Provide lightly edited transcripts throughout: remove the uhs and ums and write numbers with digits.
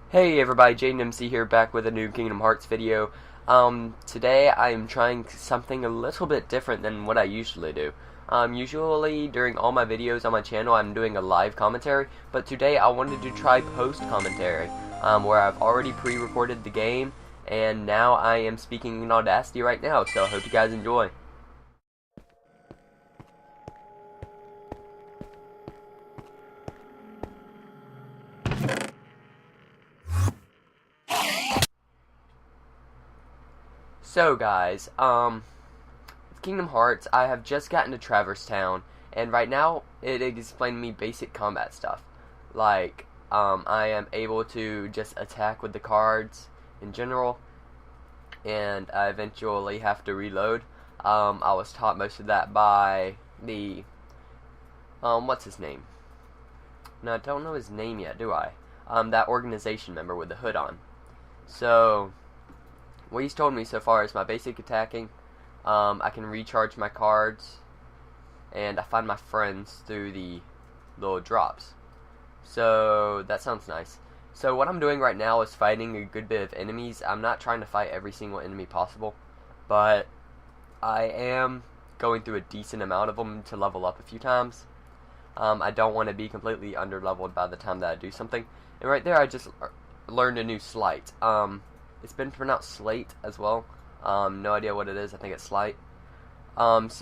Hey everybody, Jaden MC here, back with a new Kingdom Hearts video. Today I am trying something a little bit different than what I usually do. Usually during all my videos on my channel I'm doing a live commentary, but today I wanted to try post commentary, where I've already pre-recorded the game, and now I am speaking in Audacity right now, so I hope you guys enjoy. So guys, with Kingdom Hearts, I have just gotten to Traverse Town, and right now it explained me basic combat stuff. Like, I am able to just attack with the cards in general, and I eventually have to reload. I was taught most of that by the, what's his name? No, I don't know his name yet, do I? That organization member with the hood on. So what he's told me so far is my basic attacking, I can recharge my cards, and I find my friends through the little drops. So that sounds nice. So what I'm doing right now is fighting a good bit of enemies. I'm not trying to fight every single enemy possible, but I am going through a decent amount of them to level up a few times. I don't want to be completely under-leveled by the time that I do something. And right there I just learned a new slight. It's been pronounced slate as well. No idea what it is. I think it's slight. Those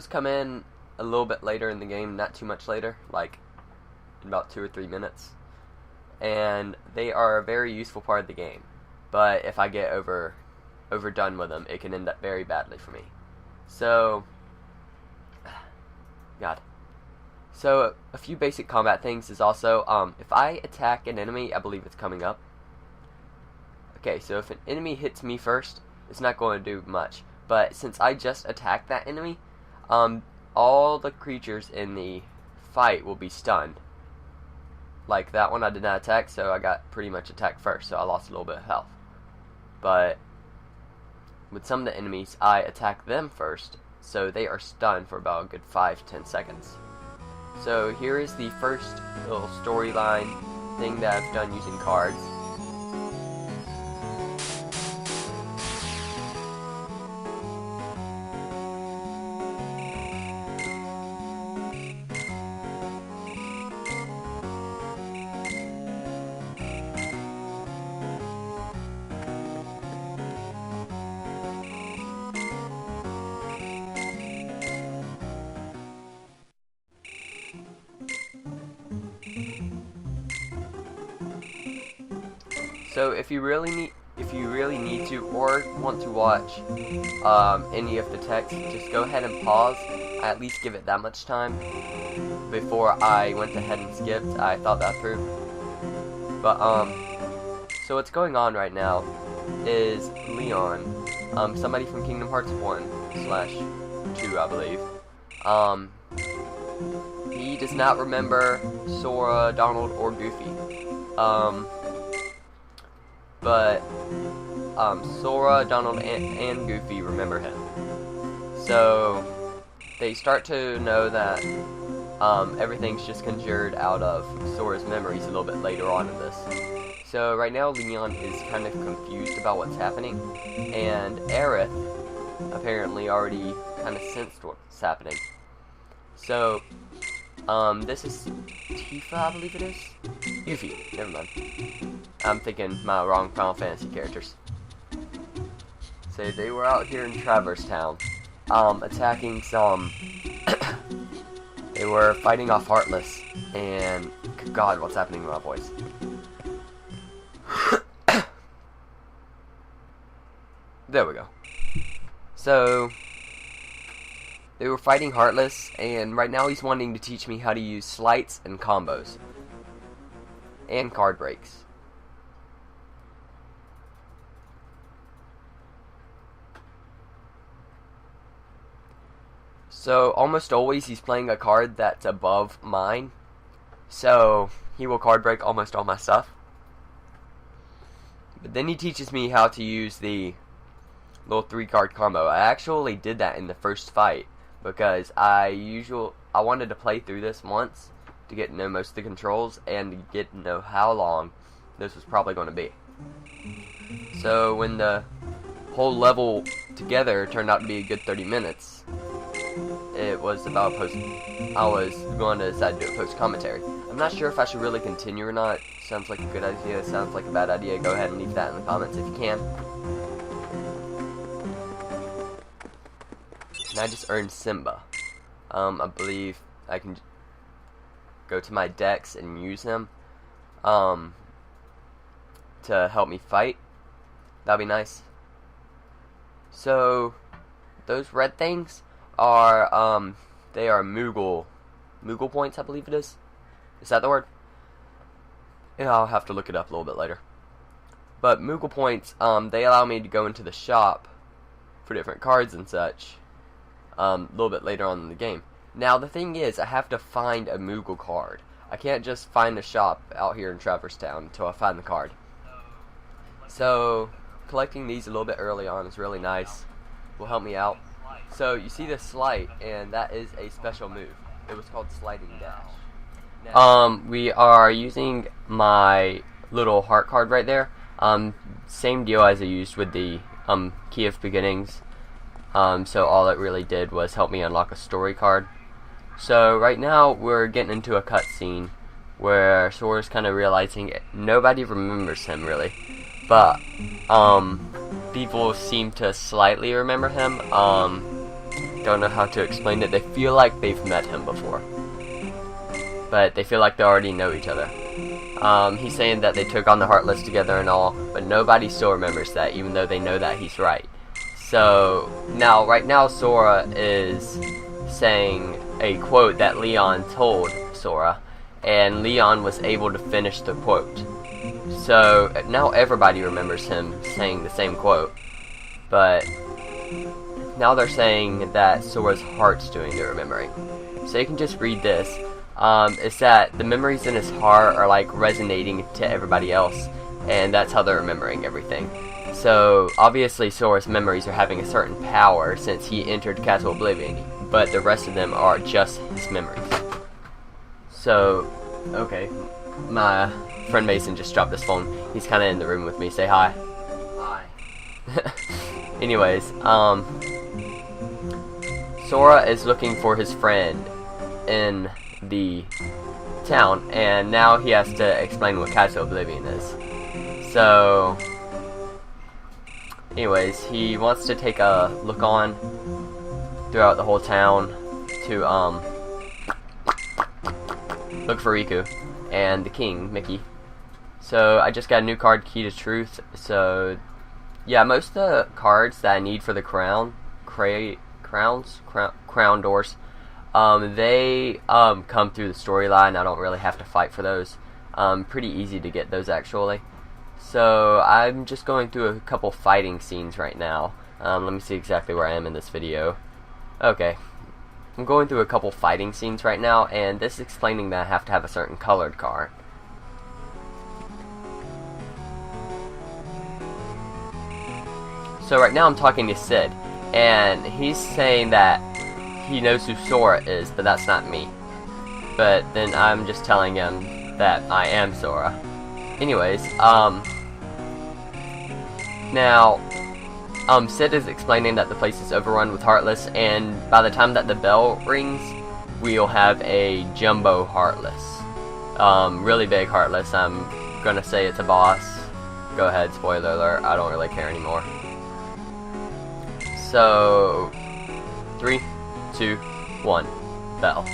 come in a little bit later in the game, not too much later, like in about 2 or 3 minutes. And they are a very useful part of the game. But if I get overdone with them, it can end up very badly for me. So, God. So, a few basic combat things is also, if I attack an enemy, I believe it's coming up. Okay, so if an enemy hits me first, it's not going to do much. But since I just attacked that enemy, all the creatures in the fight will be stunned. Like that one I did not attack, so I got pretty much attacked first, so I lost a little bit of health. But with some of the enemies, I attack them first, so they are stunned for about a good 5-10 seconds. So here is the first little storyline thing that I've done using cards. So if you really need to or want to watch any of the text, just go ahead and pause. I at least give it that much time before I went ahead and skipped. I thought that through. But so what's going on right now is Leon, somebody from Kingdom Hearts 1/2, I believe. He does not remember Sora, Donald, or Goofy. But Sora, Donald, and Goofy remember him. So they start to know that everything's just conjured out of Sora's memories a little bit later on in this. So right now Leon is kind of confused about what's happening, and Aerith apparently already kind of sensed what's happening. So this is Tifa, I believe it is? Yuffie, never mind. I'm thinking my wrong Final Fantasy characters. So they were out here in Traverse Town, attacking some... They were fighting off Heartless, and... God, what's happening to my voice? There we go. So they were fighting Heartless, and right now he's wanting to teach me how to use slights and combos. And card breaks. So almost always he's playing a card that's above mine. So he will card break almost all my stuff. But then he teaches me how to use the little 3-card combo. I actually did that in the first fight because I wanted to play through this once, to get to know most of the controls and to get to know how long this was probably going to be. So when the whole level together turned out to be a good 30 minutes, it was about I was going to decide to do a post commentary. I'm not sure if I should really continue or not. Sounds like a good idea, sounds like a bad idea. Go ahead and leave that in the comments if you can. And I just earned Simba. I believe I can go to my decks and use them to help me fight. That'd be nice. So those red things are they are Moogle points, I believe it is. Is that the word? Yeah, I'll have to look it up a little bit later. But Moogle points, they allow me to go into the shop for different cards and such a little bit later on in the game. Now the thing is, I have to find a Moogle card. I can't just find a shop out here in Traverse Town until I find the card. So collecting these a little bit early on is really nice. Will help me out. So you see this slide, and that is a special move. It was called Sliding Dash. We are using my little heart card right there. Same deal as I used with the Key of Beginnings. So all it really did was help me unlock a story card. So right now we're getting into a cutscene where Sora's kind of realizing nobody remembers him really, but people seem to slightly remember him. Don't know how to explain it. They feel like they've met him before, but they feel like they already know each other. He's saying that they took on the Heartless together and all, but nobody still remembers that, even though they know that he's right. So right now Sora is saying a quote that Leon told Sora, and Leon was able to finish the quote. So now everybody remembers him saying the same quote, but now they're saying that Sora's heart's doing the remembering. So you can just read this. It's that the memories in his heart are like resonating to everybody else, and that's how they're remembering everything. So obviously Sora's memories are having a certain power since he entered Castle Oblivion, but the rest of them are just his memories. So, okay, my friend Mason just dropped his phone. He's kind of in the room with me. Say hi. Hi. Anyways, Sora is looking for his friend in the town, and now he has to explain what Castle Oblivion is. So anyways, he wants to take a look on throughout the whole town to look for Riku and the king, Mickey. So I just got a new card, Key to Truth. So yeah, most of the cards that I need for the crown doors, they come through the storyline. I don't really have to fight for those. Pretty easy to get those actually. So I'm just going through a couple fighting scenes right now. Let me see exactly where I am in this video. Okay, I'm going through a couple fighting scenes right now, and this is explaining that I have to have a certain colored card. So right now I'm talking to Sid, and he's saying that he knows who Sora is, but that's not me. But then I'm just telling him that I am Sora. Anyways, now Sid is explaining that the place is overrun with Heartless, and by the time that the bell rings, we'll have a jumbo Heartless. Really big Heartless. I'm gonna say it's a boss. Go ahead, spoiler alert, I don't really care anymore. So, 3, 2, 1, bell.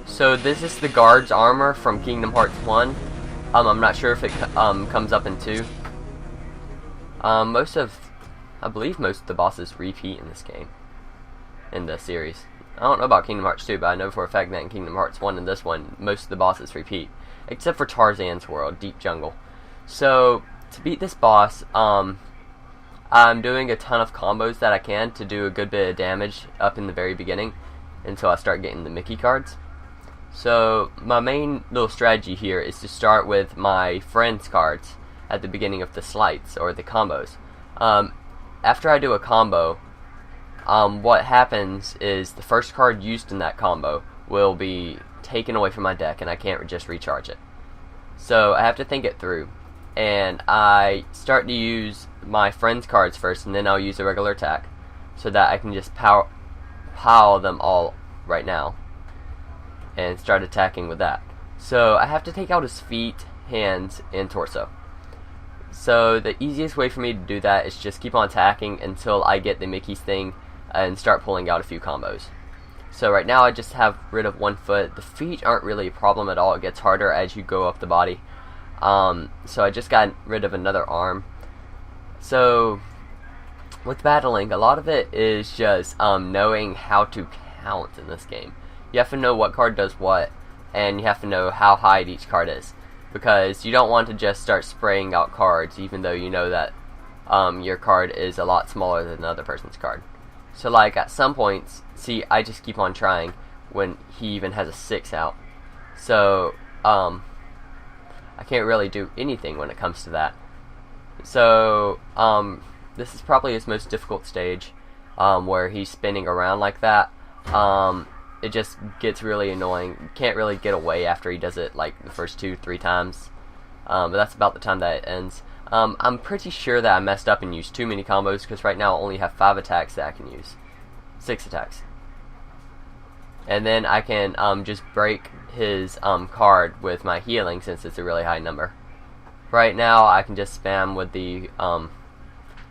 So this is the guard's armor from Kingdom Hearts 1. I'm not sure if it comes up in 2. I believe most of the bosses repeat in this game, in the series. I don't know about Kingdom Hearts 2, but I know for a fact that in Kingdom Hearts 1 and this one, most of the bosses repeat, except for Tarzan's world, Deep Jungle. So to beat this boss, I'm doing a ton of combos that I can to do a good bit of damage up in the very beginning until I start getting the Mickey cards. So my main little strategy here is to start with my friends cards, at the beginning of the slides or the combos. After I do a combo, what happens is the first card used in that combo will be taken away from my deck, and I can't just recharge it. So I have to think it through, and I start to use my friend's cards first, and then I'll use a regular attack, so that I can just pile them all right now, and start attacking with that. So I have to take out his feet, hands, and torso. So the easiest way for me to do that is just keep on attacking until I get the Mickey's thing and start pulling out a few combos. So right now I just have rid of one foot. The feet aren't really a problem at all. It gets harder as you go up the body. So I just got rid of another arm. So with battling, a lot of it is just knowing how to count in this game. You have to know what card does what, and you have to know how high each card is, because you don't want to just start spraying out cards even though you know that your card is a lot smaller than the other person's card. So like at some points, see, I just keep on trying when he even has a 6 out. So I can't really do anything when it comes to that. So this is probably his most difficult stage, where he's spinning around like that. It just gets really annoying. You can't really get away after he does it like the first 2-3 times. But that's about the time that it ends. I'm pretty sure that I messed up and used too many combos, because right now I only have 5 attacks that I can use. 6 attacks. And then I can just break his card with my healing, since it's a really high number. Right now I can just spam with the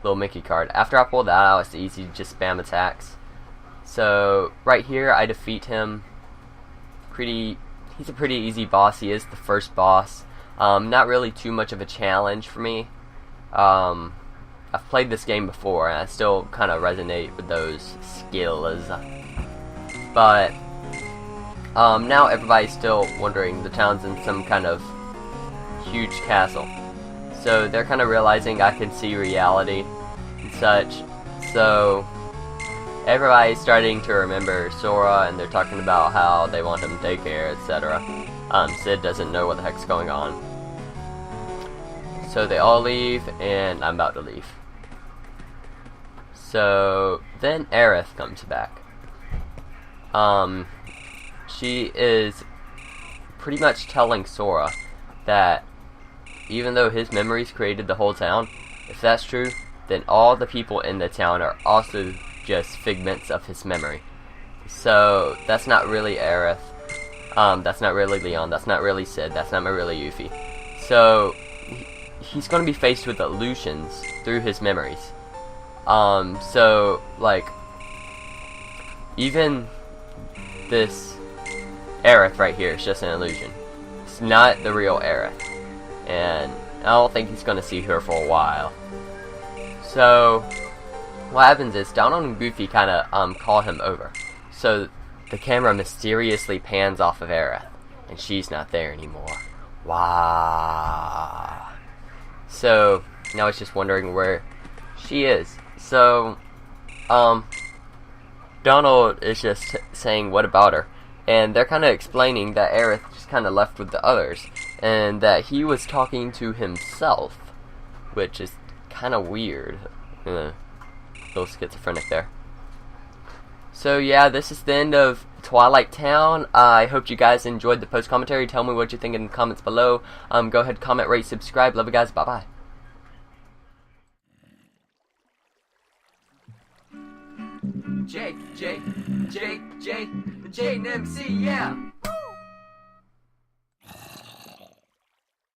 little Mickey card. After I pull that out, it's easy to just spam attacks. So right here I defeat him. He's a pretty easy boss. He is the first boss. Not really too much of a challenge for me. I've played this game before, and I still kind of resonate with those skills. But now everybody's still wondering the town's in some kind of huge castle. So they're kind of realizing I can see reality and such. So everybody's starting to remember Sora, and they're talking about how they want him to take care, etc. Sid doesn't know what the heck's going on. So they all leave, and I'm about to leave. So then Aerith comes back. She is pretty much telling Sora that even though his memories created the whole town, if that's true, then all the people in the town are also just figments of his memory. So that's not really Aerith. That's not really Leon. That's not really Sid. That's not really Yuffie. So he's going to be faced with illusions through his memories. So like even this Aerith right here is just an illusion. It's not the real Aerith, and I don't think he's going to see her for a while. So what happens is Donald and Goofy kind of call him over. So the camera mysteriously pans off of Aerith, and she's not there anymore. Wow. So now it's just wondering where she is. So Donald is just saying, what about her? And they're kind of explaining that Aerith just kind of left with the others, and that he was talking to himself, which is kind of weird. A little schizophrenic there. So yeah, this is the end of Twilight Town. I hope you guys enjoyed the post commentary. Tell me what you think in the comments below. Go ahead, comment, rate, subscribe. Love you guys. Bye bye. Jake, and MC, yeah.